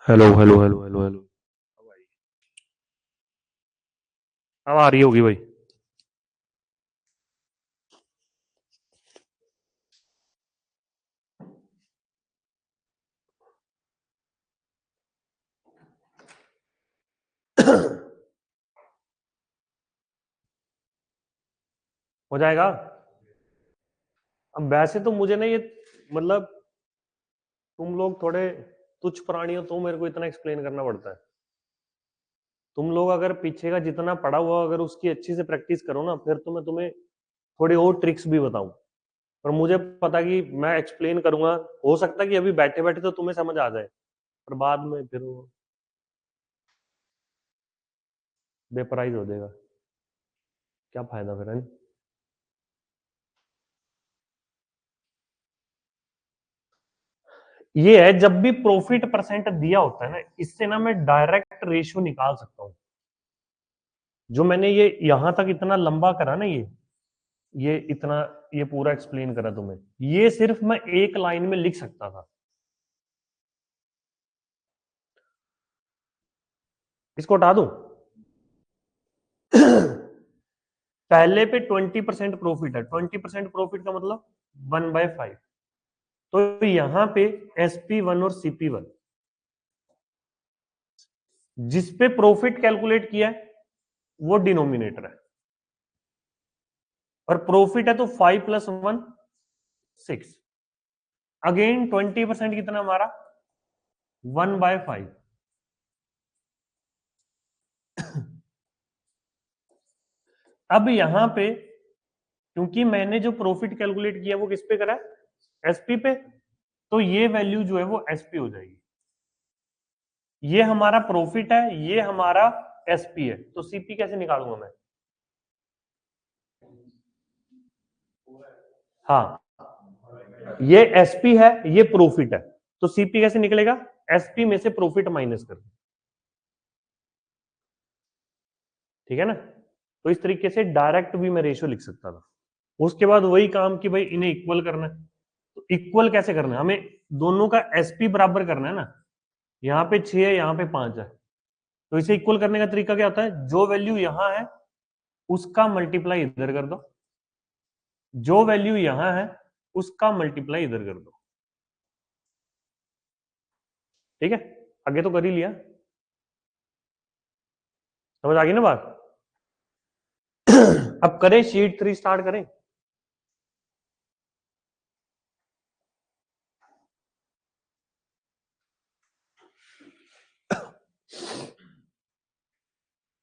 Hello hello hello hello hello. अब आ रही होगी भाई। हो जाएगा। अब वैसे तो मुझे ना ये मतलब तुम लोग थोड़े तुच्छ प्राणी हो तो मेरे को इतना एक्सप्लेन करना पड़ता है। तुम लोग अगर पीछे का जितना पढ़ा हुआ अगर उसकी अच्छी से प्रैक्टिस करो ना फिर तो मैं तुम्हें थोड़ी और ट्रिक्स भी बताऊं। पर मुझे पता कि मैं एक्सप्लेन करूंगा। हो सकता है कि अभी बैठे बैठे तो तुम्हें समझ आ जाए पर बाद में फिर वो बेपराइज हो जाएगा। क्या फायदा फिर है। ये है जब भी प्रॉफिट परसेंट दिया होता है ना इससे ना मैं डायरेक्ट रेशियो निकाल सकता हूँ। जो मैंने ये यहां तक इतना लंबा करा ना ये इतना ये पूरा एक्सप्लेन करा तुम्हें ये सिर्फ मैं एक लाइन में लिख सकता था। इसको हटा दूं। पहले पे 20% प्रॉफिट है 20% प्रॉफिट का मतलब 1/5। तो यहां पे SP1 और CP1 जिस पे प्रॉफिट कैलकुलेट किया है वो डिनोमिनेटर है और प्रॉफिट है तो 5+1 6। अगेन 20% कितना हमारा 1/5। अब यहां पे क्योंकि मैंने जो प्रॉफिट कैलकुलेट किया वो किस पे करा है एसपी पे तो ये वैल्यू जो है वो एसपी हो जाएगी। ये हमारा प्रॉफिट है ये हमारा एसपी है तो सीपी कैसे निकालूंगा मैं। हाँ ये एसपी है ये प्रॉफिट है तो सीपी कैसे निकलेगा एसपी में से प्रॉफिट माइनस कर। ठीक है ना। तो इस तरीके से डायरेक्ट भी मैं रेशियो लिख सकता था। उसके बाद वही काम कि भाई इन्हें इक्वल करना है। तो इक्वल कैसे करना है हमें दोनों का एसपी बराबर करना है ना। यहाँ पे 6 है यहाँ पे 5 है तो इसे इक्वल करने का तरीका क्या होता है जो वैल्यू यहां है उसका मल्टीप्लाई इधर कर दो जो वैल्यू यहां है उसका मल्टीप्लाई इधर कर दो। ठीक है आगे तो कर ही लिया। समझ आ गई ना बात। अब करें शीट 3 स्टार्ट करें।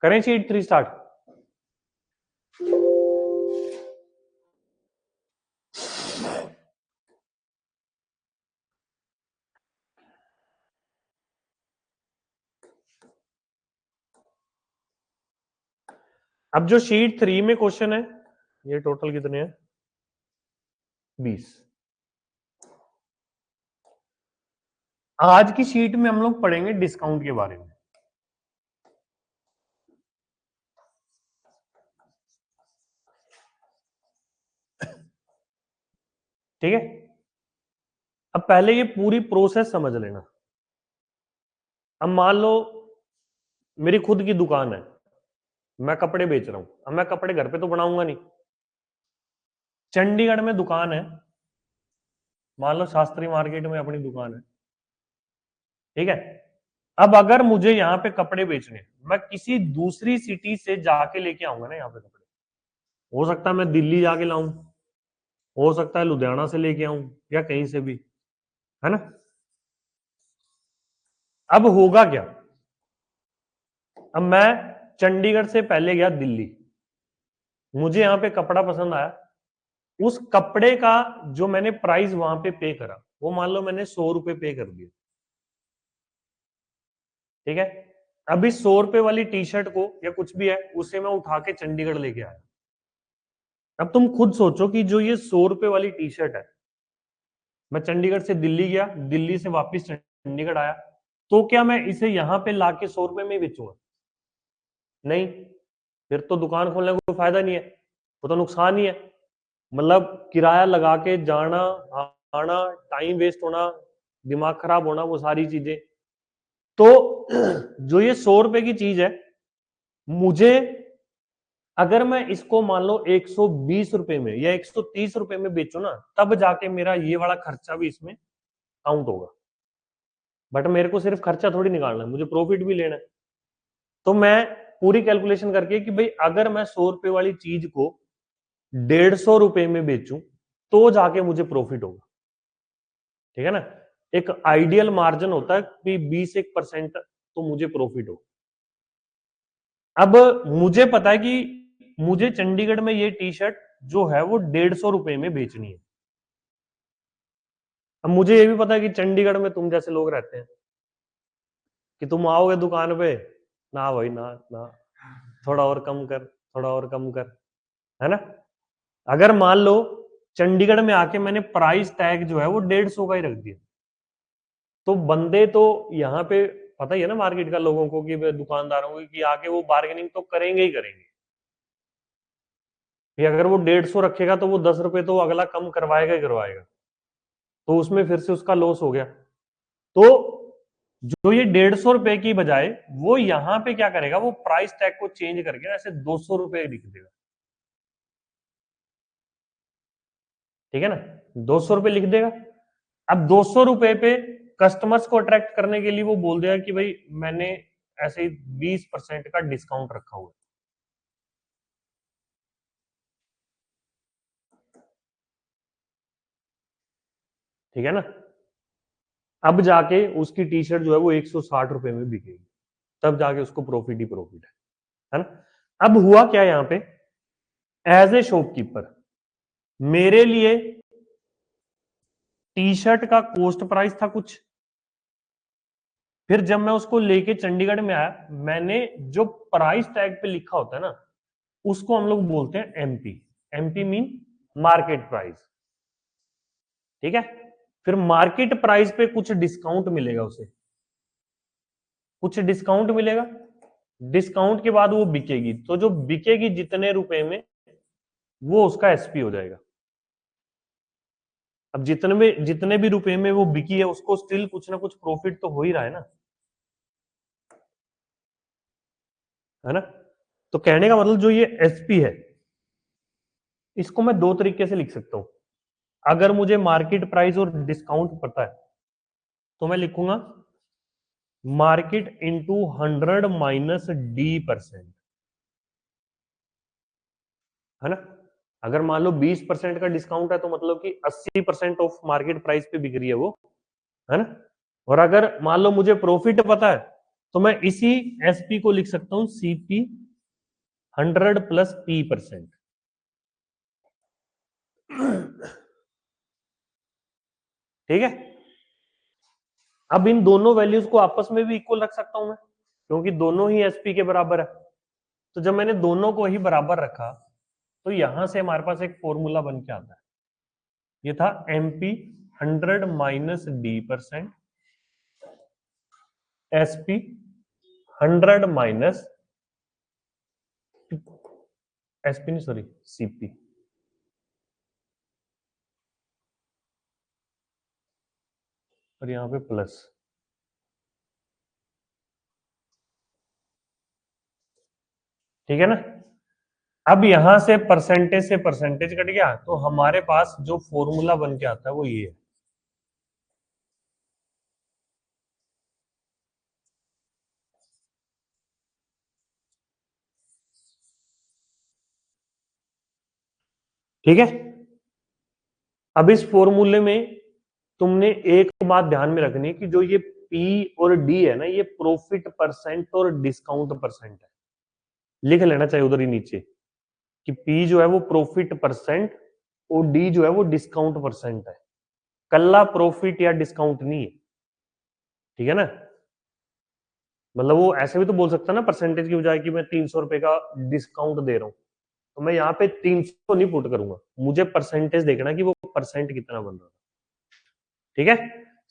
करें शीट 3 स्टार्ट। अब जो शीट 3 में क्वेश्चन है ये टोटल कितने हैं 20। आज की शीट में हम लोग पढ़ेंगे डिस्काउंट के बारे में। ठीक है। अब पहले ये पूरी प्रोसेस समझ लेना। अब मान लो मेरी खुद की दुकान है मैं कपड़े बेच रहा हूं अब मैं कपड़े घर पे तो बनाऊंगा नहीं। चंडीगढ़ में दुकान है मान लो शास्त्री मार्केट में अपनी दुकान है। ठीक है। अब अगर मुझे यहाँ पे कपड़े बेचने मैं किसी दूसरी सिटी से जाके लेके आऊंगा ना यहाँ पे कपड़े। हो सकता है मैं दिल्ली जाके लाऊं हो सकता है लुधियाना से लेके आऊं या कहीं से भी है ना। अब होगा क्या अब मैं चंडीगढ़ से पहले गया दिल्ली मुझे यहाँ पे कपड़ा पसंद आया उस कपड़े का जो मैंने प्राइस वहां पे पे करा वो मान लो मैंने 100 रुपए पे कर दिया। ठीक है। अब इस 100 रुपए वाली टी शर्ट को या कुछ भी है उसे मैं उठा के चंडीगढ़ लेके आया। अब तुम खुद सोचो कि जो ये 100 रुपए वाली टी शर्ट है मैं चंडीगढ़ से दिल्ली गया दिल्ली से वापस चंडीगढ़ आया तो क्या मैं इसे यहां पे लाके 100 रुपए में बेचूंगा नहीं। फिर तो दुकान खोलने का कोई फायदा नहीं है वो तो नुकसान ही है। मतलब किराया लगा के जाना आना टाइम वेस्ट होना दिमाग खराब होना वो सारी चीजें। तो जो ये 100 रुपए की चीज है, मुझे अगर मैं इसको मान लो 120 रुपए में या 130 रुपए में बेचू ना, तब जाके मेरा ये वाला खर्चा भी इसमें काउंट होगा। बट मेरे को सिर्फ खर्चा थोड़ी निकालना है, मुझे प्रॉफिट भी लेना है। तो मैं पूरी कैलकुलेशन करके कि भाई अगर मैं 100 रुपए वाली चीज को 150 रुपए में बेचूं तो जाके मुझे प्रॉफिट होगा। ठीक है ना, एक आइडियल मार्जिन होता है कि 20% तो मुझे प्रॉफिट हो। अब मुझे पता है कि मुझे चंडीगढ़ में ये टी शर्ट जो है वो 150 रुपए में बेचनी है। अब मुझे ये भी पता है कि चंडीगढ़ में तुम जैसे लोग रहते हैं कि तुम आओगे दुकान पे, ना भाई ना ना, थोड़ा और कम कर, थोड़ा और कम कर, है ना। अगर मान लो चंडीगढ़ में आके मैंने प्राइस टैग जो है वो 150 का ही रख दिया, तो बंदे तो यहाँ पे पता ही है ना मार्केट का लोगों को कि दुकानदारों को कि आके वो बार्गेनिंग तो करेंगे ही करेंगे कि अगर वो 150 रखेगा तो वो 10 रुपए तो अगला कम करवाएगा ही करवाएगा, तो उसमें फिर से उसका लॉस हो गया। तो जो ये 150 रुपए की बजाय वो यहाँ पे क्या करेगा, वो प्राइस टैग को चेंज करके ऐसे 200 रुपए लिख देगा। ठीक है ना, 200 रुपए लिख देगा। अब 200 रुपए पे कस्टमर्स को अट्रैक्ट करने के लिए वो बोल देगा कि भाई मैंने ऐसे 20% का डिस्काउंट रखा हुआ है। ठीक है ना, अब जाके उसकी टी शर्ट जो है वो 160 रुपए में बिकेगी, तब जाके उसको प्रॉफिट ही प्रॉफिट है ना। अब हुआ क्या यहां पे, एज ए शॉपकीपर मेरे लिए टी शर्ट का कॉस्ट प्राइस था कुछ, फिर जब मैं उसको लेके चंडीगढ़ में आया, मैंने जो प्राइस टैग पे लिखा होता है ना उसको हम लोग बोलते हैं MP. MP mean market price. ठीक है, फिर मार्केट प्राइस पे कुछ डिस्काउंट मिलेगा उसे, कुछ डिस्काउंट मिलेगा, डिस्काउंट के बाद वो बिकेगी, तो जो बिकेगी जितने रुपए में वो उसका एसपी हो जाएगा। अब जितने भी रुपए में वो बिकी है उसको स्टिल कुछ ना कुछ प्रॉफिट तो हो ही रहा है ना। तो कहने का मतलब जो ये एसपी है इसको मैं दो तरीके से लिख सकता हूं। अगर मुझे मार्केट प्राइस और डिस्काउंट पता है तो मैं लिखूंगा मार्केट इंटू 100 माइनस D%, है ना। अगर मान लो 20% का डिस्काउंट है तो मतलब कि 80% ऑफ मार्केट प्राइस पे बिक रही है वो, है ना। और अगर मान लो मुझे प्रॉफिट पता है तो मैं इसी एसपी को लिख सकता हूं सीपी 100 प्लस P%। ठीक है, अब इन दोनों वैल्यूज को आपस में भी इक्वल रख सकता हूं मैं, क्योंकि दोनों ही एसपी के बराबर है। तो जब मैंने दोनों को ही बराबर रखा तो यहां से हमारे पास एक फॉर्मूला बन के आता है, ये था MP 100 minus D%, SP 100 minus SP नहीं सॉरी सीपी। और यहां पे प्लस। ठीक है ना, अब यहां से परसेंटेज कट गया तो हमारे पास जो फॉर्मूला बन के आता है वो ये है। ठीक है, अब इस फॉर्मूले में तुमने एक बात ध्यान में रखनी कि जो ये पी और डी है ना, ये प्रॉफिट परसेंट और डिस्काउंट परसेंट है। लिख लेना चाहिए उधर ही नीचे कि पी जो है वो प्रॉफिट परसेंट और डी जो है वो डिस्काउंट परसेंट है, कल्ला प्रॉफिट या डिस्काउंट नहीं है। ठीक है ना, मतलब वो ऐसे भी तो बोल सकता है ना परसेंटेज की बजाय कि मैं 300 रुपए का डिस्काउंट दे रहा हूं, तो मैं यहाँ पे 300 नहीं पुट करूंगा, मुझे परसेंटेज देखना कि वो परसेंट कितना बन रहा है। ठीक है,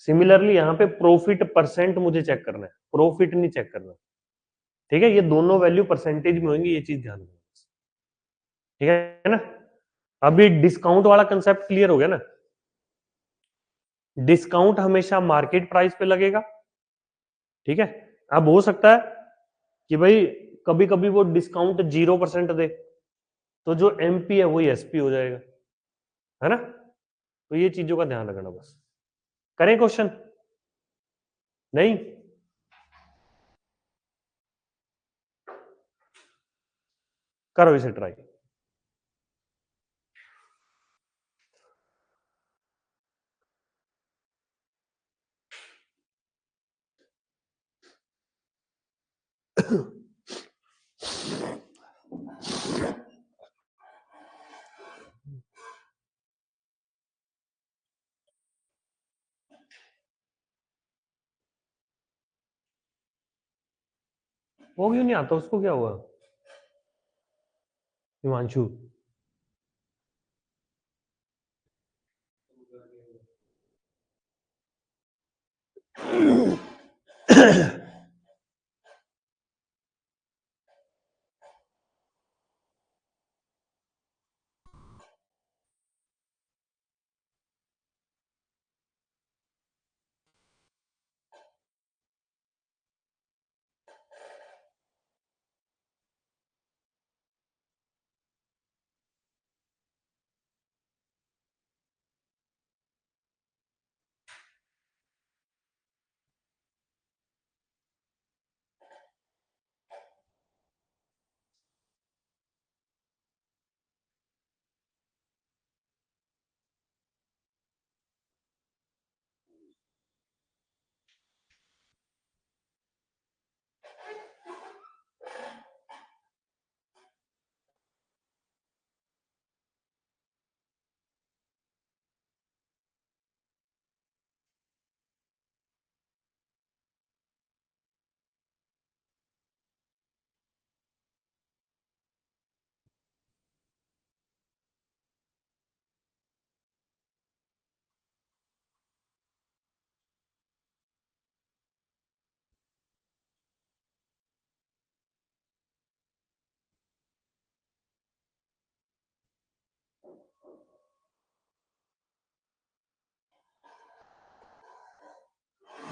सिमिलरली यहाँ पे प्रॉफिट परसेंट मुझे चेक करना है, प्रॉफिट नहीं चेक करना। ठीक है, ये दोनों वैल्यू परसेंटेज में होंगी, ये चीज ध्यान रखना। ठीक है ना, अभी डिस्काउंट वाला कंसेप्ट क्लियर हो गया ना। डिस्काउंट हमेशा मार्केट प्राइस पे लगेगा ठीक है। अब हो सकता है कि भाई कभी कभी वो डिस्काउंट 0% दे, तो जो एमपी है वही एसपी हो जाएगा, है ना। तो ये चीजों का ध्यान रखना बस। करें क्वेश्चन? नहीं? करो इसे ट्राई। वो क्यों नहीं आता, उसको क्या हुआ? हिमांशु।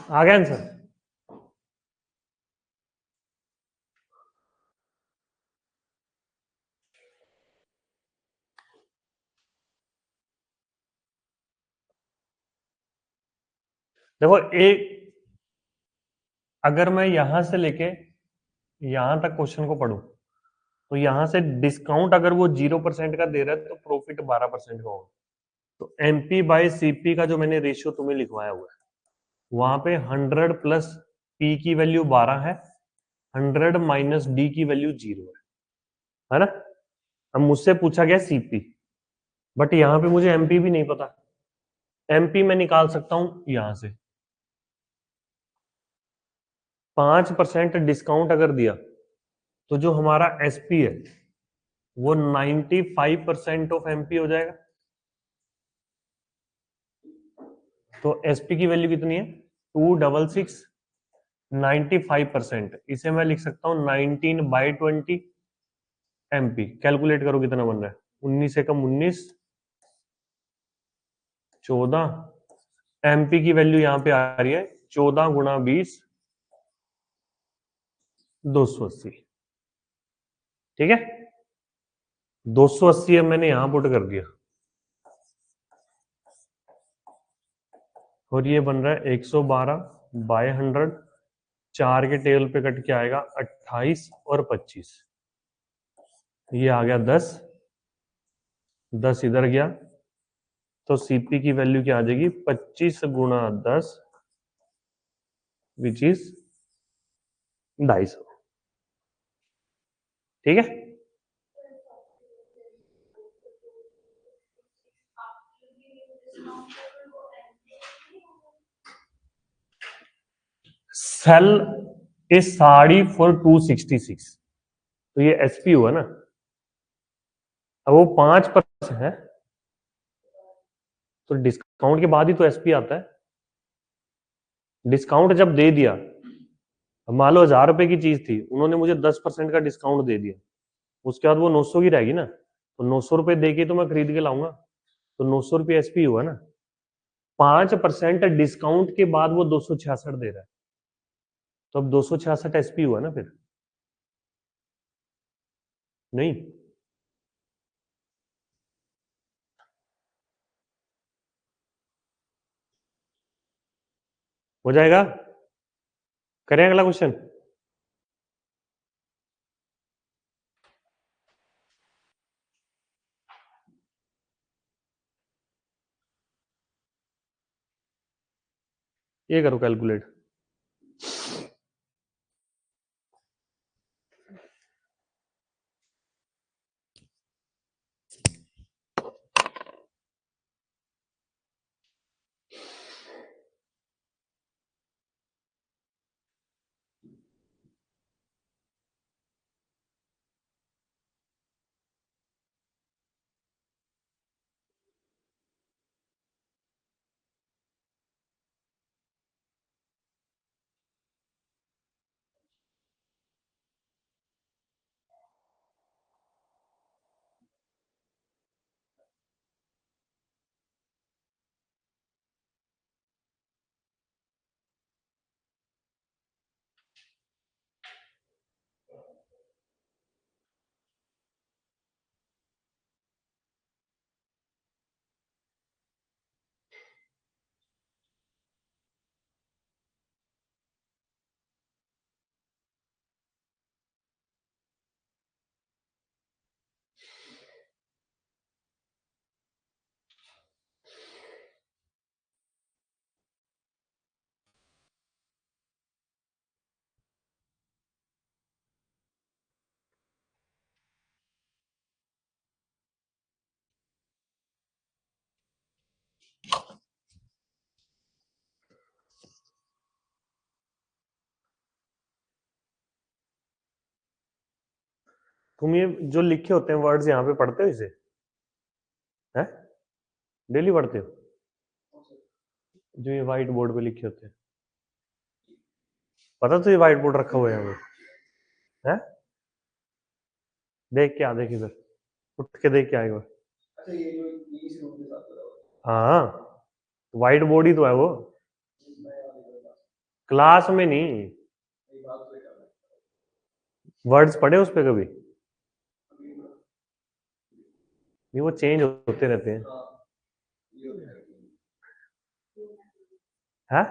आ गया आंसर? देखो एक, अगर मैं यहां से लेके यहां तक क्वेश्चन को पढ़ूं, तो यहां से डिस्काउंट अगर वो 0% का दे रहा है तो प्रॉफिट 12% का होगा। तो एमपी बाय सीपी का जो मैंने रेशियो तुम्हें लिखवाया हुआ है, वहां पे 100 प्लस पी की वैल्यू 12 है, 100 माइनस डी की वैल्यू 0 है ना। अब मुझसे पूछा गया सीपी, बट यहाँ पे मुझे एमपी भी नहीं पता। एमपी मैं निकाल सकता हूं यहां से, 5% डिस्काउंट अगर दिया तो जो हमारा एसपी है वो 95% ऑफ एमपी हो जाएगा। तो एसपी की वैल्यू कितनी है? 266, 95%, इसे मैं लिख सकता हूं 19/20 एमपी। कैलकुलेट करो कितना बन रहा है, 19 एकम 19, 14। एमपी की वैल्यू यहां पे आ रही है 14 गुणा 20, 280। ठीक है, 280 अब मैंने यहां पुट कर दिया, और ये बन रहा है 112/100। 4 के टेबल पे कट के आएगा 28 और 25, ये आ गया 10, 10 इधर गया, तो सीपी की वैल्यू क्या आ जाएगी? 25 गुणा 10, विच इज 250। ठीक है, सेल ए साड़ी फॉर 266, तो ये एसपी हुआ ना। अब वो 5% है, तो डिस्काउंट के बाद ही तो एसपी आता है। डिस्काउंट जब दे दिया, मान लो 1000 रुपए की चीज थी, उन्होंने मुझे 10% का डिस्काउंट दे दिया, उसके बाद वो 900 की रहेगी ना, तो 900 रुपए दे के तो मैं खरीद के लाऊंगा, तो 900 रुपये एसपी हुआ ना। 5% डिस्काउंट के बाद वो 266 दे रहा है, तो अब 266 एसपी हुआ ना फिर, नहीं? हो जाएगा? करें अगला क्वेश्चन? ये करो कैलकुलेट। तुम ये जो लिखे होते हैं वर्ड्स यहाँ पे पढ़ते हो इसे? है? डेली पढ़ते हो? जो ये व्हाइट बोर्ड पे लिखे होते हैं, पता तो ये व्हाइट बोर्ड रखा हुआ है यहाँ पे? है? देख के आ, देख इधर, उठ के देख के आएगा। हाँ, व्हाइट बोर्ड ही तो है वो, क्लास में नहीं। वर्ड्स पढ़े उस पे कभी? नहीं, वो चेंज होते रहते हैं। है?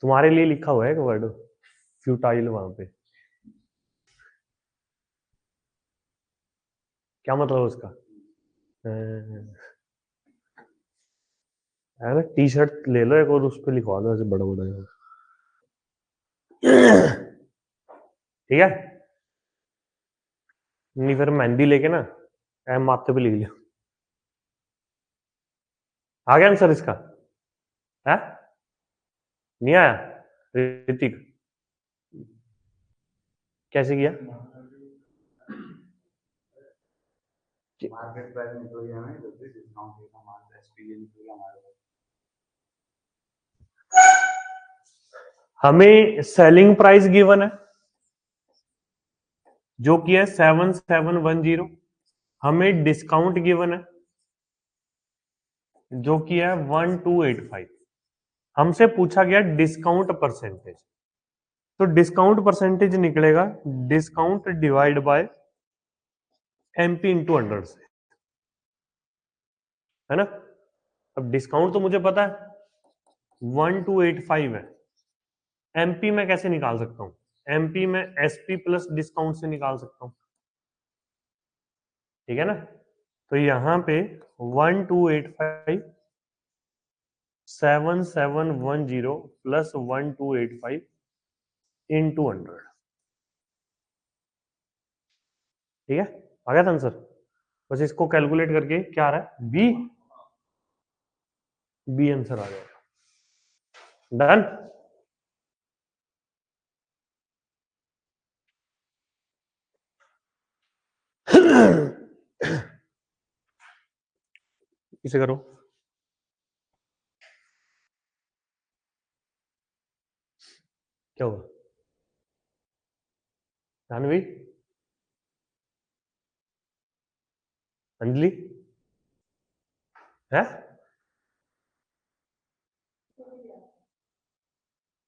तुम्हारे लिए लिखा हुआ है एक वर्ड फ्यूटाइल वहां पे, क्या मतलब उसका? है ना, टी शर्ट ले लो एक और उस पर लिखवा दो ऐसे बड़ा बड़ा। ठीक है, नहीं फिर मेहंदी लेके ना माथे पे लिख लियो। आ गया आंसर इसका? है? नहीं आया? ऋतिक कैसे किया? मार्केट प्राइस निकल गया ना, डिस्काउंट का माल एसपी निकल गया हमारे पास। हमें सेलिंग प्राइस गिवन है जो कि है 7710। हमें डिस्काउंट गिवन है जो कि है 1285। हमसे पूछा गया डिस्काउंट परसेंटेज, तो डिस्काउंट परसेंटेज निकलेगा discount divide by MP into 100 से, है ना? अब डिस्काउंट तो मुझे पता है 1285 है, एमपी में कैसे निकाल सकता हूं? एमपी में एसपी प्लस डिस्काउंट से निकाल सकता हूं, ठीक है ना? तो यहां पे 1285 7710 प्लस 1285 इंटू 100, ठीक है? आ गया था आंसर? बस इसको कैलकुलेट करके क्या आ रहा है, बी, बी आंसर आ गया। डन? इसे करो, क्या हुआ? जानवी, अंजलि, है?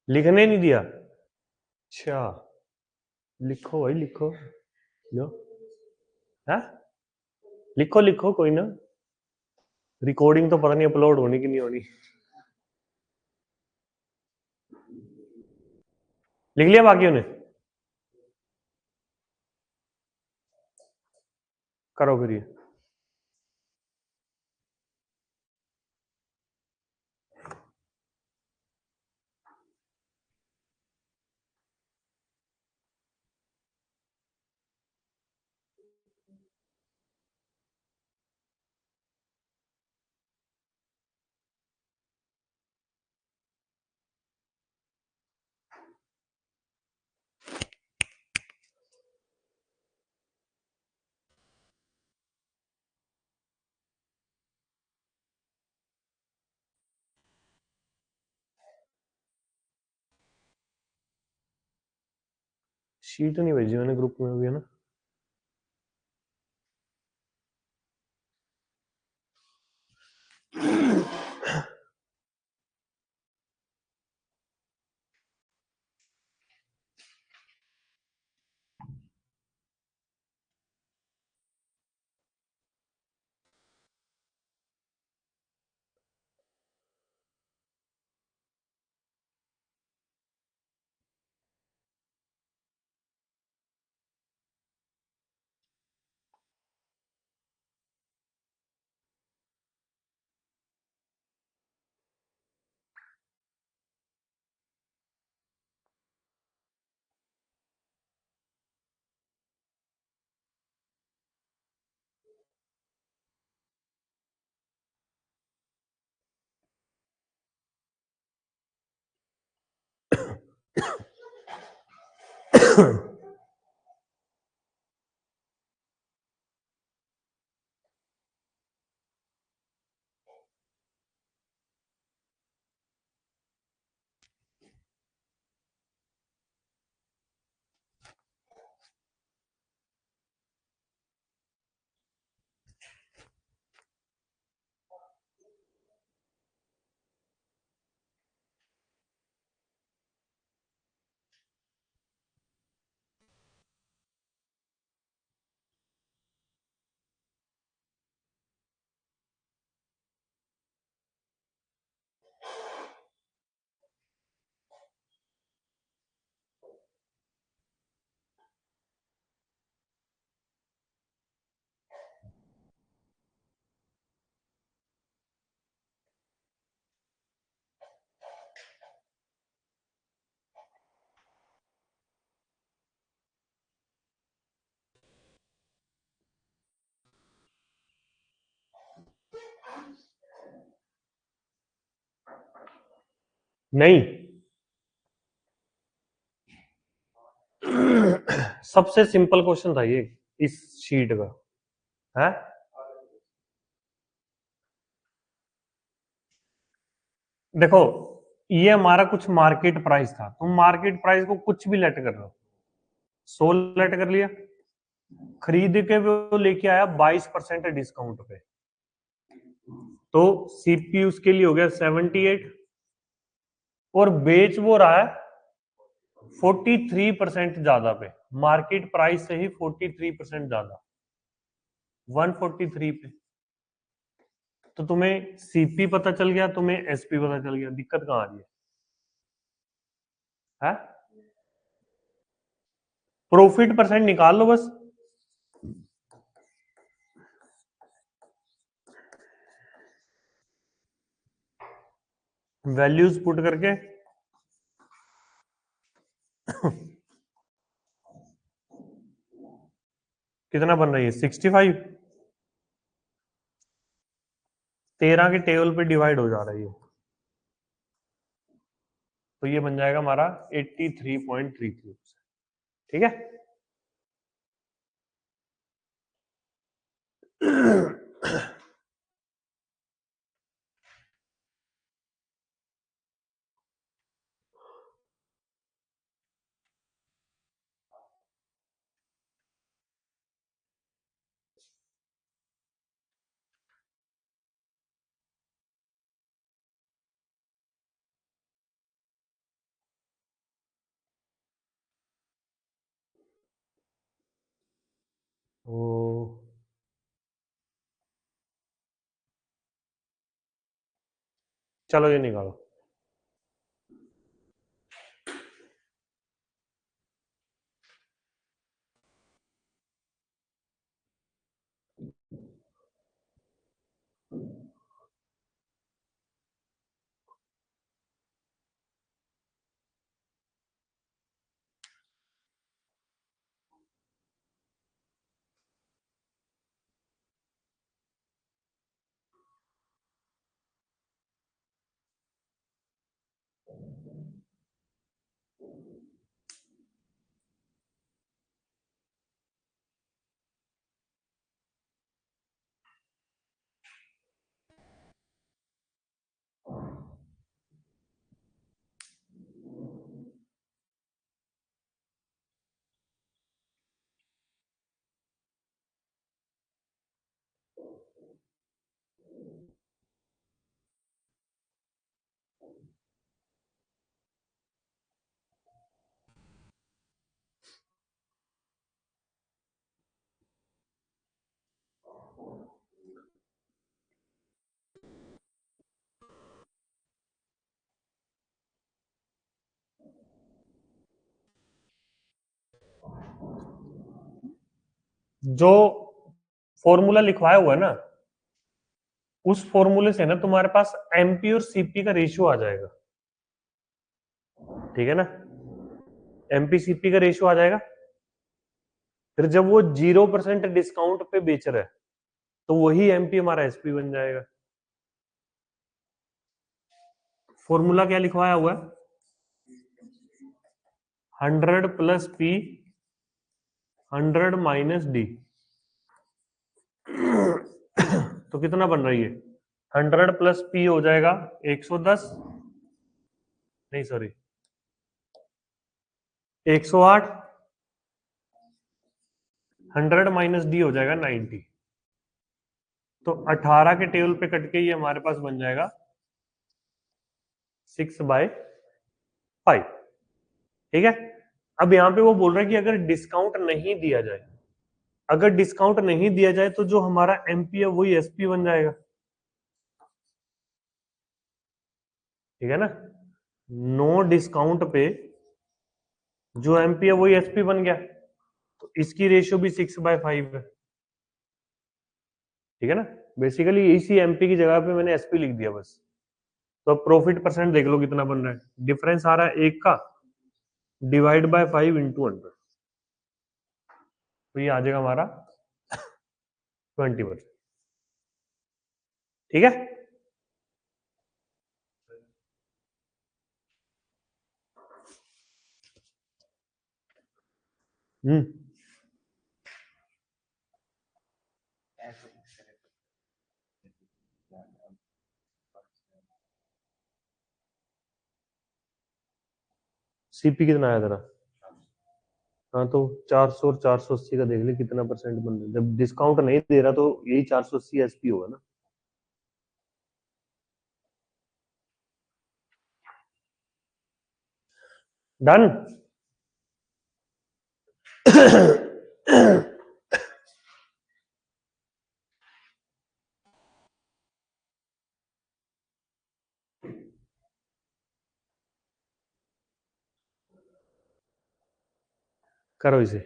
लिखने नहीं दिया? अच्छा, लिखो भाई लिखो। लो, है, लिखो लिखो कोई ना। रिकॉर्डिंग तो पता नहीं अपलोड होनी कि नहीं होनी। लिख लिया बाकी ने? करो फिर ये। शीट नहीं भेजी मैंने ग्रुप में अभी, है ना? नहीं, सबसे सिंपल क्वेश्चन था ये इस शीट का, है। देखो, ये हमारा कुछ मार्केट प्राइस था, तुम मार्केट प्राइस को कुछ भी लेट कर रहे हो। 100 लेट कर लिया, खरीद के वो लेके आया 22% डिस्काउंट पे, तो सीपी उसके लिए हो गया 78, और बेच वो रहा है 43% ज्यादा पे, मार्केट प्राइस से ही 43% ज्यादा, 143 पे। तो तुम्हें सीपी पता चल गया, तुम्हें एसपी पता चल गया, दिक्कत कहां आ रही है? प्रॉफिट परसेंट निकाल लो बस, वैल्यूज पुट करके। कितना बन रही है? 65। 13 के टेबल पे डिवाइड हो जा रही है, तो ये बन जाएगा हमारा 83.33। ठीक है। चलो ये निकालो। जो फॉर्मूला लिखवाया हुआ है ना, उस फॉर्मूले से ना तुम्हारे पास एमपी और सीपी का रेशियो आ जाएगा। ठीक है ना, एमपी सीपी का रेशियो आ जाएगा। फिर जब वो 0% डिस्काउंट पे बेच रहा है तो वही एमपी हमारा एसपी बन जाएगा। फॉर्मूला क्या लिखवाया हुआ है? 100 प्लस पी 100 - डी। तो कितना बन रही है? 100 प्लस पी हो जाएगा 110, नहीं सॉरी 108, 100 - डी हो जाएगा 90। तो 18 के टेबल पे कट के ये हमारे पास बन जाएगा 6/5। ठीक है। अब यहां पे वो बोल रहा है कि अगर डिस्काउंट नहीं दिया जाए, अगर डिस्काउंट नहीं दिया जाए तो जो हमारा एमपी है वही एसपी बन जाएगा। ठीक है ना, नो डिस्काउंट पे जो एमपी है वही एसपी बन गया। तो इसकी रेशियो भी 6/5 है। ठीक है ना, बेसिकली इसी एमपी की जगह पे मैंने एसपी लिख दिया बस। तो अब प्रॉफिट परसेंट देख लो कितना बन रहा है, डिफरेंस आ रहा है एक का, डिवाइड बाय 5 × 100, तो ये आ जाएगा हमारा 20%। ठीक है। हम्म, सीपी कितना आया तेरा? हाँ तो 400 और 480 का देख ले कितना परसेंट बन रहा है। जब डिस्काउंट नहीं दे रहा तो यही 480 एसपी होगा ना। डन। करो इसे।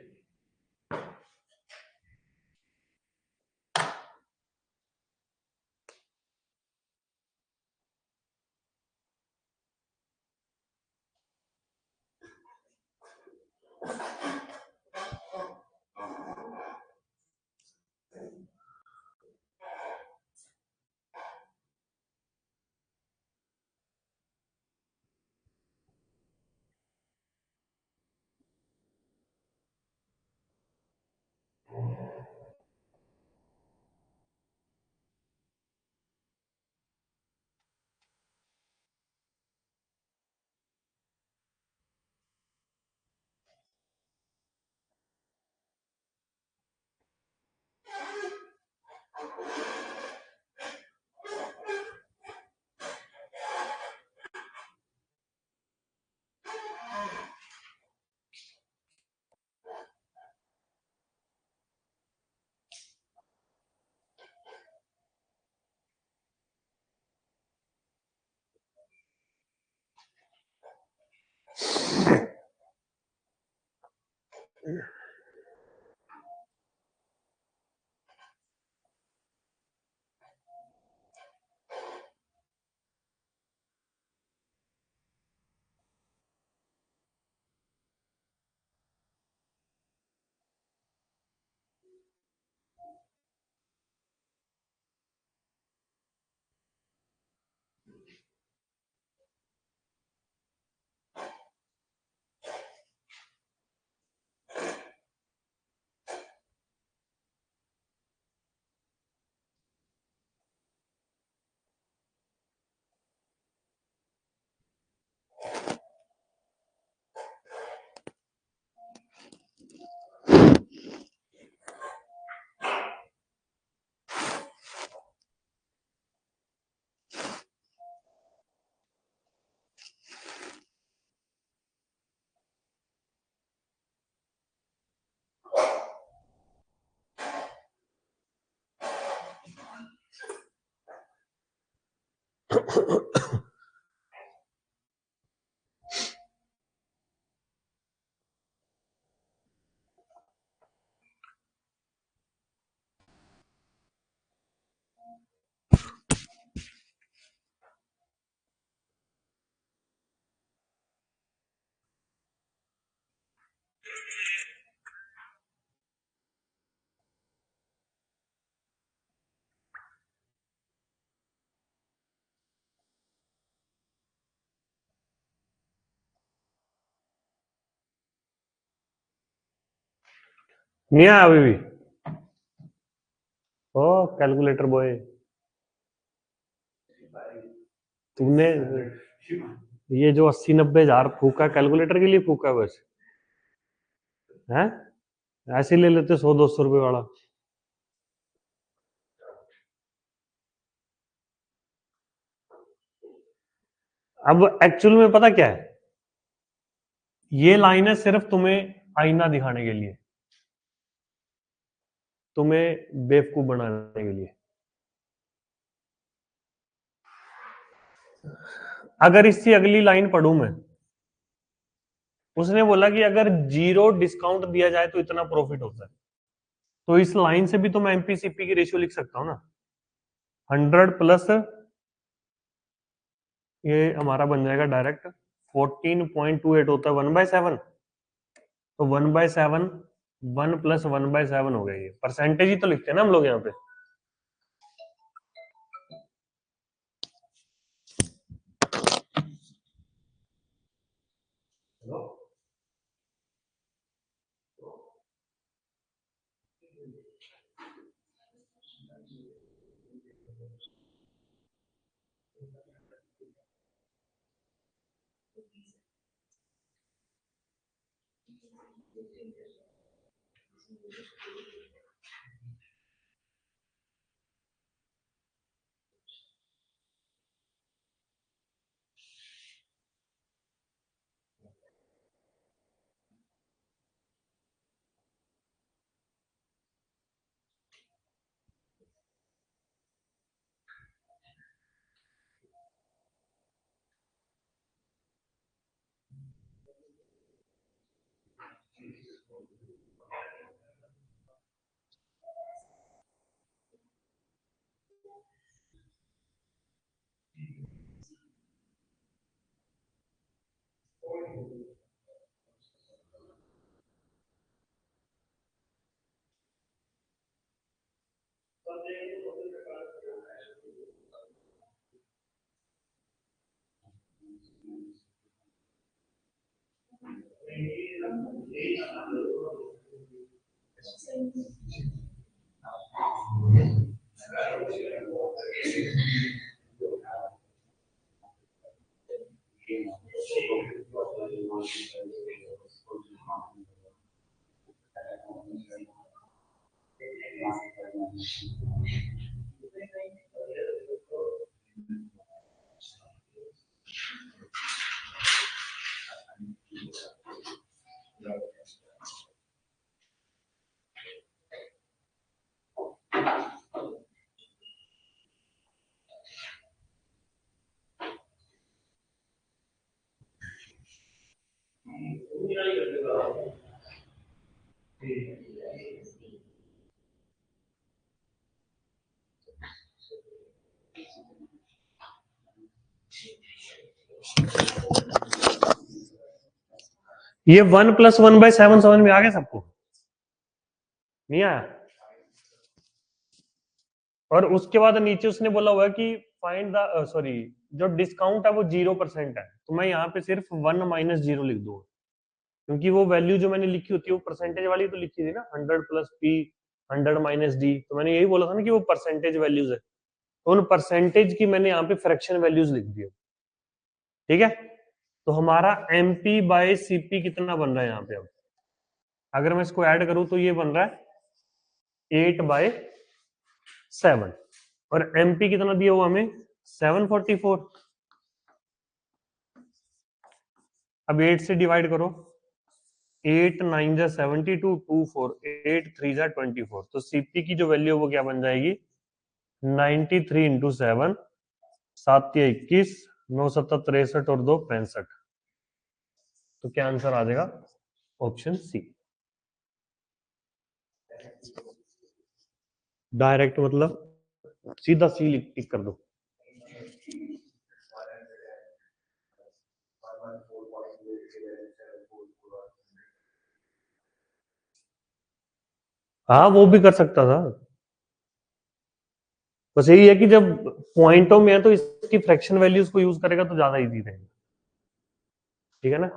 नहीं आया अभी भी? ओ कैलकुलेटर बॉय, तुमने ये जो 80-90 हजार फूका कैलकुलेटर के लिए फूका बस है? ऐसे ही ले लेते 100-200 रुपए वाला। अब एक्चुअल में पता क्या है, ये लाइन है सिर्फ तुम्हें आईना दिखाने के लिए, तुम्हें बेवकूफ बनाने के लिए। अगर इसकी अगली लाइन पढ़ूं मैं, उसने बोला कि अगर 0 डिस्काउंट दिया जाए तो इतना प्रॉफिट होता है, तो इस लाइन से भी तो मैं एमपीसीपी की रेशियो लिख सकता हूं ना। 100 प्लस ये हमारा बन जाएगा डायरेक्ट 14.28 होता है 1/7, तो 1/7 1+1/7 हो गया। ये परसेंटेज ही तो लिखते हैं ना हम लोग यहाँ पे। ये 1+1/7 समझ में आ गया सबको? नहीं आया? और उसके बाद नीचे उसने बोला हुआ है कि फाइंड द सॉरी, जो डिस्काउंट है वो 0% है, तो मैं यहाँ पे सिर्फ 1 - 0 लिख दूंगा, क्योंकि वो वैल्यू जो मैंने लिखी होती है वो परसेंटेज वाली तो लिखी थी ना, 100+P 100 - D, तो मैंने यही बोला था ना कि वो परसेंटेज वैल्यूज है, तो उन परसेंटेज की मैंने यहाँ पे फ्रैक्शन वैल्यूज लिख दी। ठीक है, तो हमारा MP/CP कितना बन रहा है यहाँ पे? अब अगर मैं इसको ऐड करूं तो ये बन रहा है 8/7, और MP कितना दिया हुआ हमें? 744। अब 8 से डिवाइड करो, 8 9 = 72, 2 4, 8 3 = 24, तो CP की जो वैल्यू है वो क्या बन जाएगी? 93 × 7, 7 × 21, 9 7 63 और 2 65, तो क्या आंसर आ जाएगा? Option C. डायरेक्ट मतलब सीधा सी टिक कर दो। हाँ, वो भी कर सकता था, बस यही है कि जब पॉइंटों में है तो इसकी फ्रैक्शन वैल्यूज को यूज करेगा तो ज्यादा इजी रहेगा। ठीक है ना?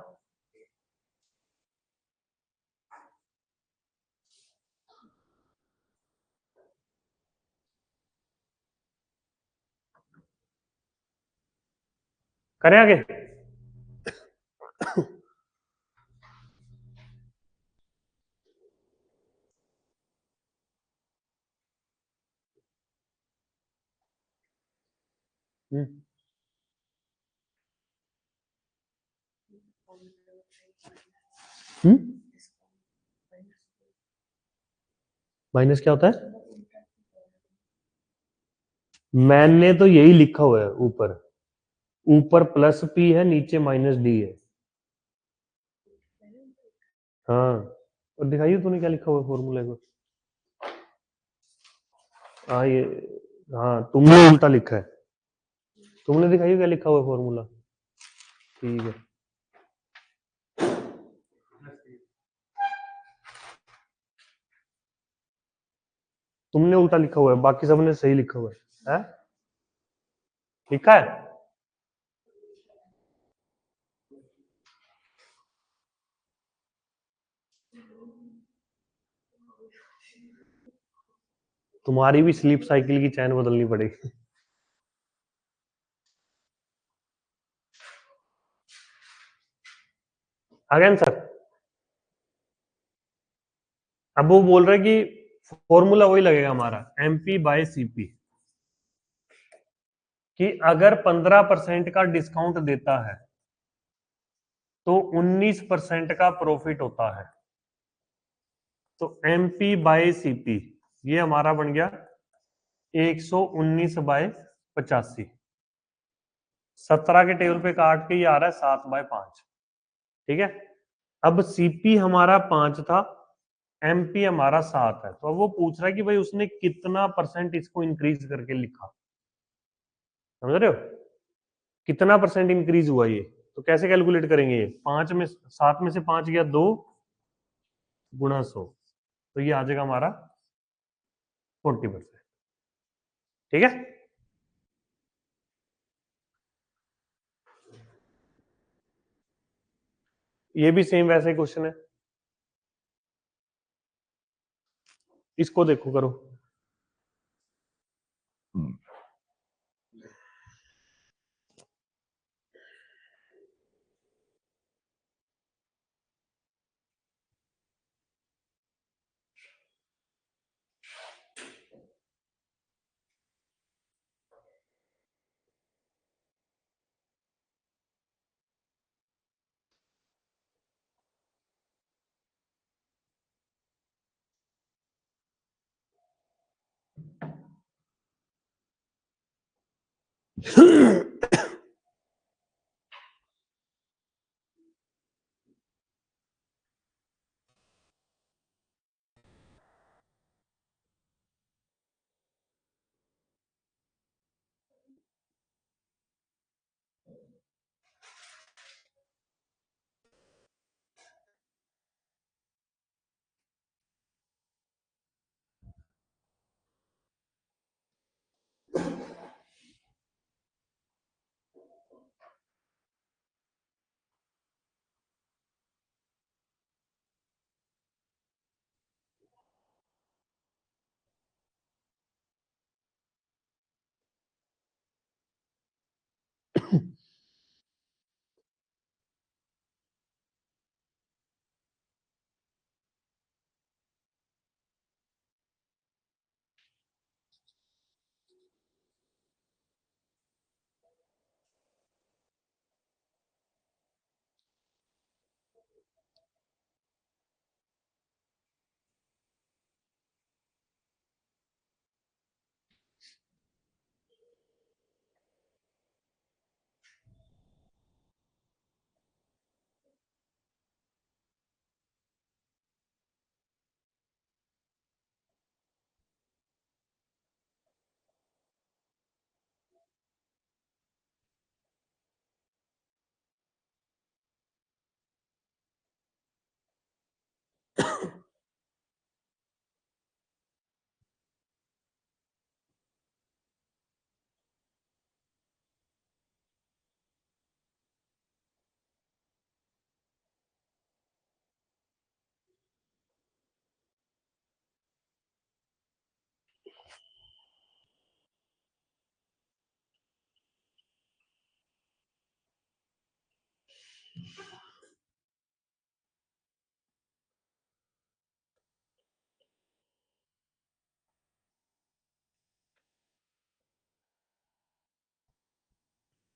करें आगे? हम्म माइनस क्या होता है? मैंने तो यही लिखा हुआ है ऊपर, ऊपर +P है, नीचे -D है। हाँ, और दिखाइए तूने क्या लिखा हुआ है फॉर्मूले को। हाँ ये, हाँ तुमने उल्टा लिखा है, तुमने दिखाइए क्या लिखा हुआ है फॉर्मूला। ठीक है, तुमने उल्टा लिखा हुआ है, बाकी सबने सही लिखा हुआ है? लिखा है? तुम्हारी भी स्लीप साइकिल की चैन बदलनी पड़ेगी। आ गया आंसर? अब वो बोल रहा है कि फॉर्मूला वही लगेगा हमारा, MP/CP, कि अगर 15% का डिस्काउंट देता है तो 19% का प्रॉफिट होता है, तो MP/CP ये हमारा बन गया 119/85। 17 के टेबल पे काट के ये आ रहा है 7/5। ठीक है, अब CP हमारा 5 था, MP हमारा 7 है, तो अब वो पूछ रहा है कि भाई उसने कितना परसेंट इसको इंक्रीज करके लिखा। समझ रहे हो? कितना परसेंट इंक्रीज हुआ ये, तो कैसे कैलकुलेट करेंगे? ये 7 में से 5 गया 2 × 100, तो ये आ जाएगा हमारा 40%। ठीक है, ये भी सेम वैसे ही क्वेश्चन है, इसको देखो करो।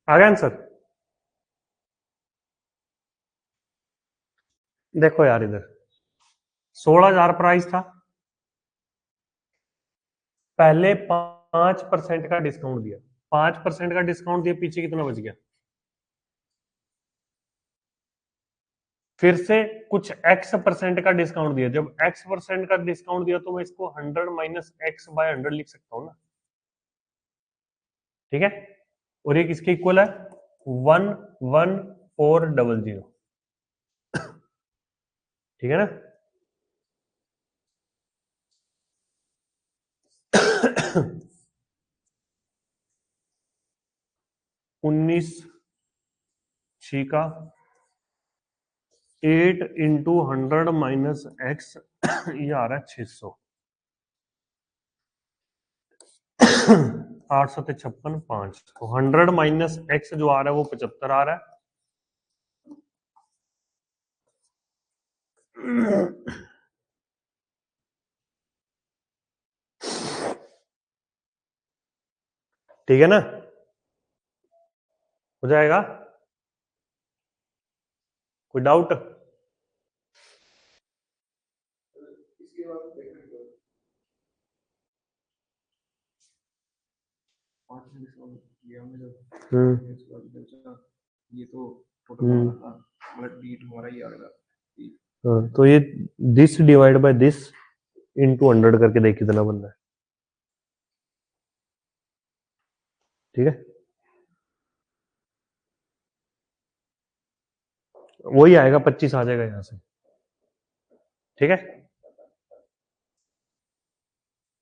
आ गया आंसर? देखो यार इधर 16,000 प्राइस था, पहले 5% का डिस्काउंट दिया, 5% का डिस्काउंट दिया, पीछे कितना बच गया? फिर से कुछ x% का डिस्काउंट दिया, जब x% का डिस्काउंट दिया तो मैं इसको 100 माइनस एक्स बाय 100 लिख सकता हूं ना, ठीक है? और ये किसके इक्वल है? 11400, ठीक है ना? उन्नीस का 8 इंटू 100 माइनस एक्स, ये आ रहा है 600। 856.5, तो 100 माइनस एक्स जो आ रहा है वो 75 आ रहा है। ठीक है ना? हो जाएगा? कोई डाउट? ये तो तो ये this divide by this into 100 करके देख कितना बन रहा है, ठीक है? वही आएगा, 25 आ जाएगा यहां से, ठीक है?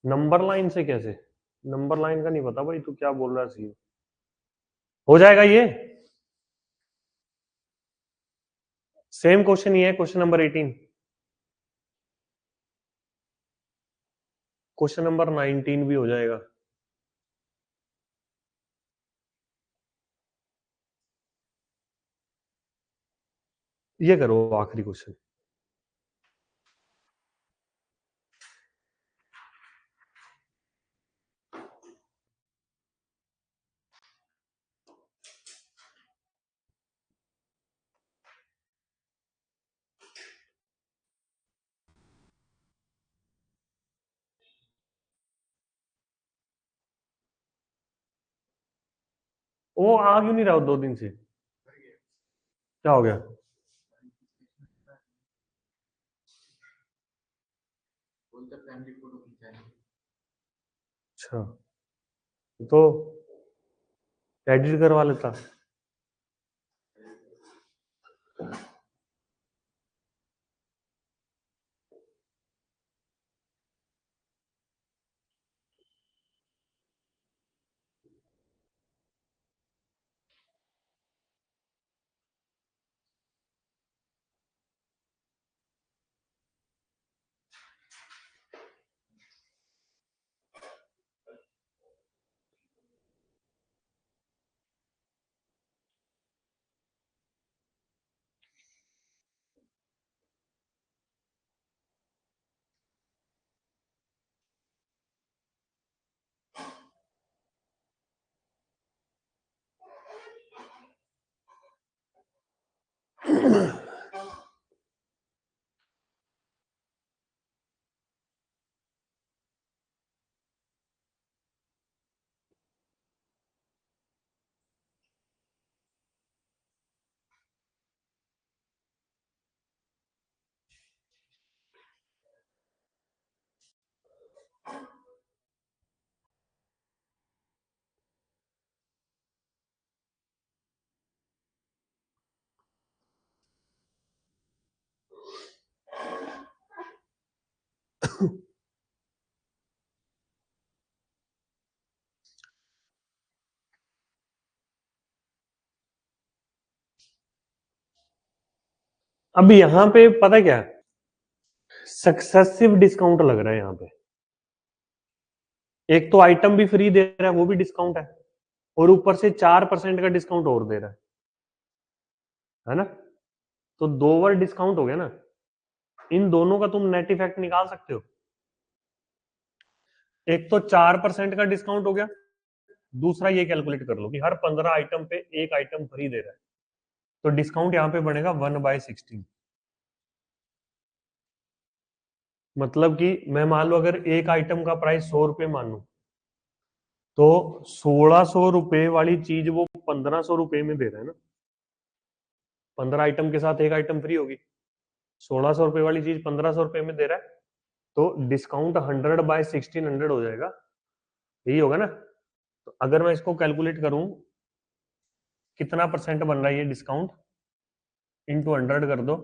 नंबर लाइन से कैसे? नंबर लाइन का नहीं पता भाई, तू क्या बोल रहा है? सी हो जाएगा ये। सेम क्वेश्चन ये है, क्वेश्चन नंबर 18। क्वेश्चन नंबर 19 भी हो जाएगा। ये करो आखिरी क्वेश्चन। वो आ क्यों नहीं रहा 2 दिन से? क्या हो गया? अच्छा, तो एडिट करवा लेता। अब यहां पे पता क्या है, सक्सेसिव डिस्काउंट लग रहा है यहाँ पे। एक तो आइटम भी फ्री दे रहा है, वो भी डिस्काउंट है, और ऊपर से 4% का डिस्काउंट और दे रहा है ना? तो 2 बार डिस्काउंट हो गया ना, इन दोनों का तुम नेट इफेक्ट निकाल सकते हो। एक तो 4% का डिस्काउंट हो गया, दूसरा ये कैलकुलेट कर लो कि हर 15 आइटम पे एक आइटम फ्री दे रहा है, तो डिस्काउंट यहां पे बनेगा 1/16। मतलब कि मैं मान लो अगर एक आइटम का प्राइस 100 रुपये मानू, तो 1600 रुपये वाली चीज वो 1500 रुपये में दे रहा है ना, 15 आइटम के साथ एक आइटम फ्री होगी, 1600 रुपये वाली चीज 1500 रुपये में दे रहा है, तो डिस्काउंट 100/1600 हो जाएगा, यही होगा ना। तो अगर मैं इसको कैलकुलेट करूं, कितना परसेंट बन रहा है ये डिस्काउंट, इंटू 100 कर दो,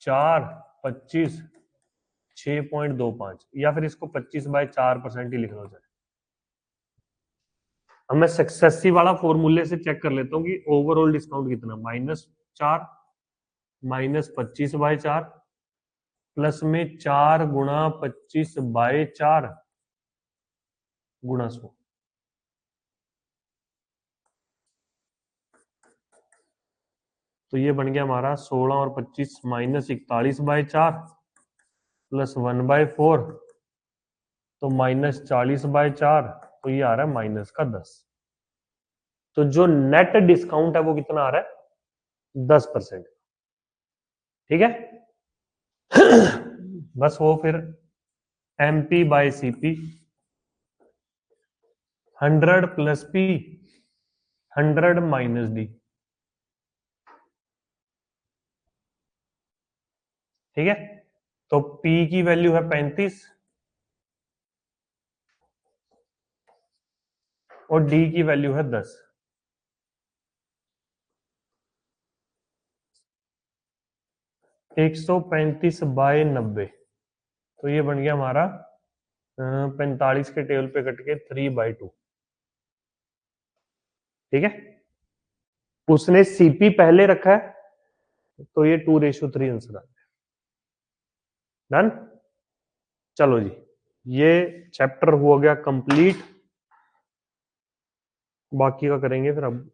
4, 25, 6.25, या फिर इसको 25/4% ही लिख लो जाए। अब मैं सक्सेसिव वाला फॉर्मूले से चेक कर लेता हूँ कि ओवरऑल डिस्काउंट कितना, -4 -25/4 प्लस में 4 गुणा 25/4 गुणा 100। तो ये बन गया हमारा 16 और 25 -41/4 प्लस 1/4, तो -40/4, तो ये आ रहा है -10। तो जो नेट डिस्काउंट है वो कितना आ रहा है, 10%। ठीक है। बस वो फिर MP/CP 100 + P 100 - D। ठीक है, तो P की वैल्यू है 35 और D की वैल्यू है 10। 135/90, तो ये बन गया हमारा 45 के टेबल पे कट के 3/2। ठीक है, उसने सीपी पहले रखा है, तो ये 2:3 आंसर आ गया। डन। चलो जी, ये चैप्टर हो गया कंप्लीट, बाकी का करेंगे फिर अब